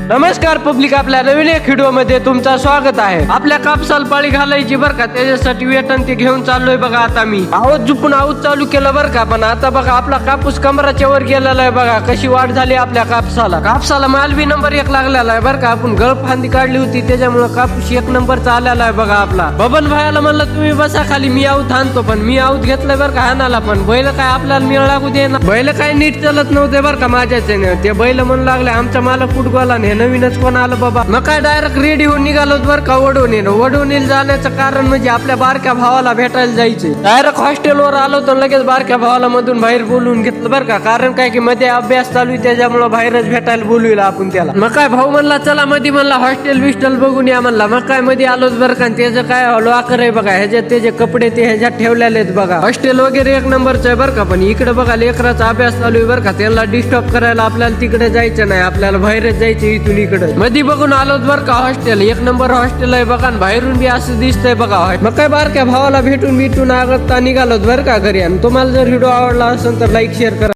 नमस्कार पब्लिक, आपल्या नवीन एक व्हिडिओ मध्ये तुमचं स्वागत आहे. आपल्या कापसाला पाळी घालायची बरं का, त्याच्यासाठी वेतन ते घेऊन चाललोय बघा. आता मी आहोत झुपून आहोत चालू केलं बरं का, पण आता बघा आपला कापूस कमराच्या वर गेलेला आहे. बघा कशी वाढ झाली आपल्या कापसाला माल बी नंबर 1 लागलेला आहे बरं का. आपण गळफांदी काढली होती त्याच्यामुळे कापूस 1 नंबरचा आलेला आहे बघा आपला. बबन भाईला म्हणलं तुम्ही बसा खाली, मी आऊत आणतो, पण मी आऊत घेतलंय बरं का हाणाला. पण बैल काय आपल्याला मिळ लागू दे ना, बैल काय नीट चालत नव्हते बरं का माझ्याच. ते बैल म्हणू लागले आमचा मालक फुटबॉल आणि नवीनच कोण आलं बाबा. मग काय डायरेक्ट रेडी होऊन निघालो बरं का वडवणीला जाण्याचं कारण म्हणजे आपल्या बारक्या भावाला भेटायला जायचे. डायरेक्ट हॉस्टेलवर आलो तर लगेच बारक्या भावाला मधून बाहेर बोलवून घेतलं बरं का. कारण काय की मध्ये अभ्यास चालू आहे त्याच्यामुळे बाहेरच भेटायला बोलविला आपण त्याला. मग काय भाऊ म्हणला चला मध्ये, म्हणला हॉस्टेल बिस्टेल बघून या म्हणला. मग काय मध्ये आलोच बरं का. त्याचं काय लॉकर आहे बघा, ह्याच्यात त्याचे कपडे ते ह्याच्यात ठेवलेले आहेत बघा. हॉस्टेल वगैरे 1 नंबरचं आहे बरं का. पण इकडे बघा लेकराचा अभ्यास चालू आहे बरं का. त्यांना डिस्टर्ब करायला आपल्याला तिकडे जायचं नाही, आपल्याला बाहेरच जायचं इथून इकडे. मध्ये बघून आलोच बरं का हॉस्टेल. 1 नंबर हॉस्टेल आहे बघा. बाहेरून बी असं दिसतंय बघा. मग काय बारक्या भावाला भेटून आगता निघालोच बरं का घरी. आणि तुम्हाला जर व्हिडिओ आवडला असेल तर लाईक शेअर करा.